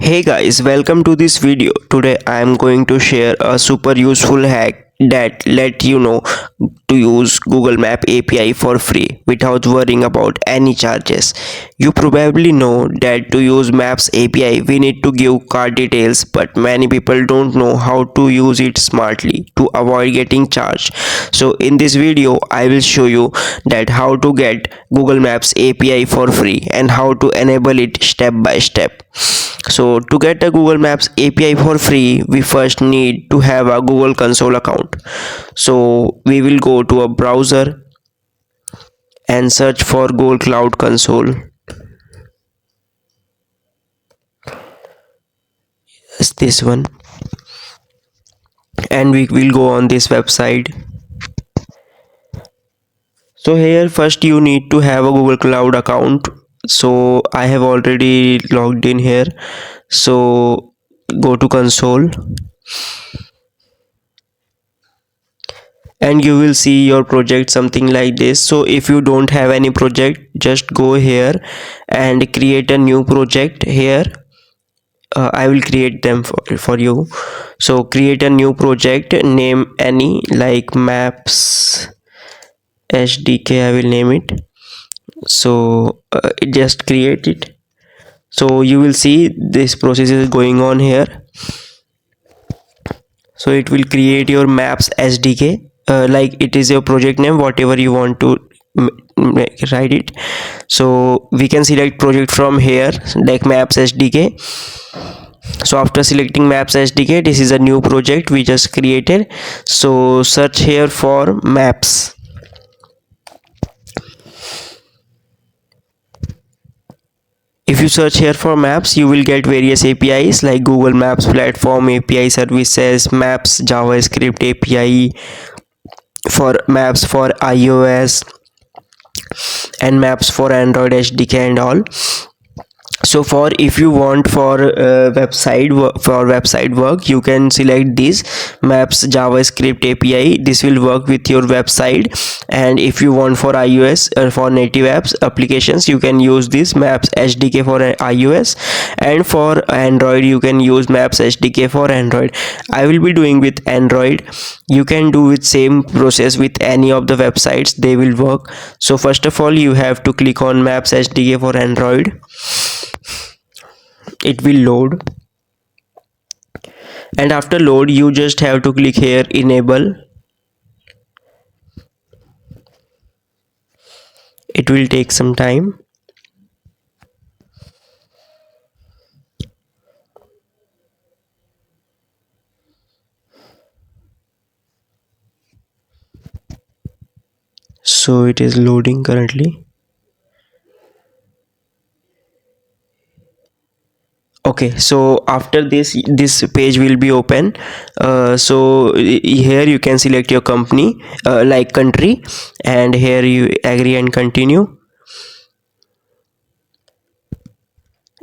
Hey guys, welcome to this video. Today I am going to share a super useful hack that let you know to use Google Map API for free without worrying about any charges. You probably know that to use Maps API we need to give card details, but many people don't know how to use it smartly to avoid getting charged. So in this video I will show you that how to get Google Maps API for free and how to enable it step by step. So to get a Google Maps API for free, we first need to have a Google Console account. So we will go to a browser and search for Google Cloud Console. It's this one, and we will go on this website. So here first you need to have a Google Cloud account. So I have already logged in here. So go to console and you will see your project something like this. So if you don't have any project, just go here and create a new project here. I will create them for you. So create a new project, name any like maps SDK. I will name it. So just create it. So you will see this process is going on here. So it will create your maps SDK, like it is your project name, whatever you want to write it. So we can select project from here like maps SDK. So after selecting maps SDK, this is a new project we just created. So search here for maps. If you search here for maps, you will get various APIs like Google Maps Platform API services, Maps JavaScript API for maps for iOS, and maps for Android SDK and all. So for if you want for website work, you can select this maps JavaScript API. This will work with your website. And if you want for iOS or for native apps applications, you can use this maps SDK for iOS, and for Android you can use maps SDK for Android. I will be doing with Android. You can do with same process with any of the websites, they will work. So first of all you have to click on maps SDK for Android. It will load, and after load you just have to click here enable. It will take some time. So it is loading currently. Okay, so after this page will be open. So here you can select your company, like country, and here you agree and continue.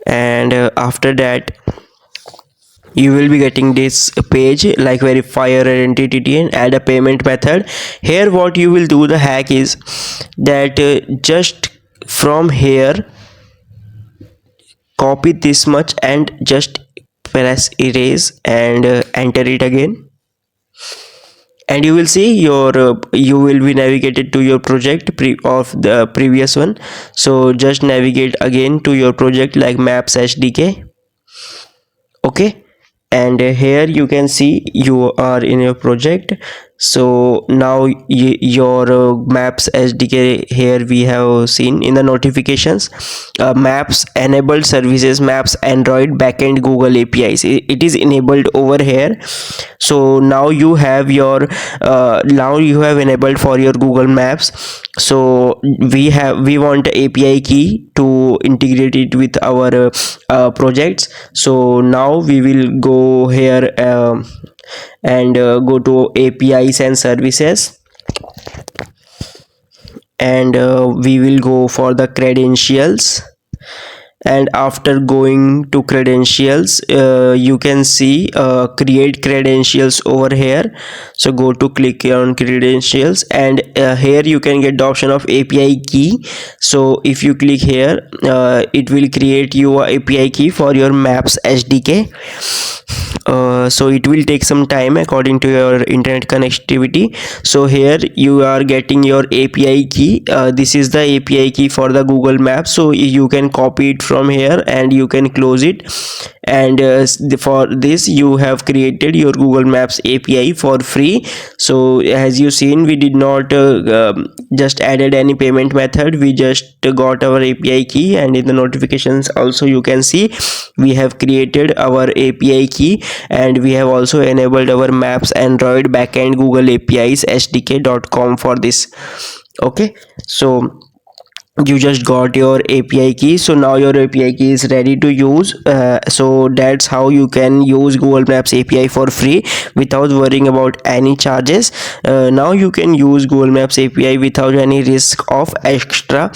And after that you will be getting this page like verify your identity and add a payment method. Here what you will do, the hack is that just from here copy this much and just press erase and enter it again, and you will see your you will be navigated to your project of the previous one. So just navigate again to your project like maps SDK. Okay, and here you can see you are in your project. So now your maps SDK, here we have seen in the notifications, maps enabled services, maps Android backend Google APIs, it is enabled over here. So now you have your now you have enabled for your Google Maps. So we want API key to integrate it with our projects. So now we will go here and go to APIs and services, and we will go for the credentials, and after going to credentials, you can see create credentials over here. So go to click on credentials, and here you can get the option of API key. So if you click here, it will create you a API key for your maps SDK. So it will take some time according to your internet connectivity. So here you are getting your API key. This is the API key for the Google Maps, so you can copy it from here and you can close it. And for this you have created your Google Maps API for free. So as you seen, we did not just added any payment method, we just got our API key, and in the notifications also you can see we have created our API key, and we have also enabled our maps Android backend Google APIs sdk.com for this. Okay, so you just got your API key. So now your API key is ready to use. So that's how you can use Google Maps API for free without worrying about any charges. Now you can use Google Maps API without any risk of extra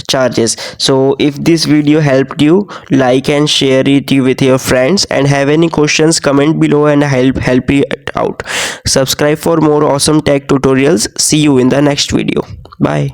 charges. So if this video helped you, like and share it with your friends, and have any questions, comment below and help you out. Subscribe for more awesome tech tutorials. See you in the next video. Bye.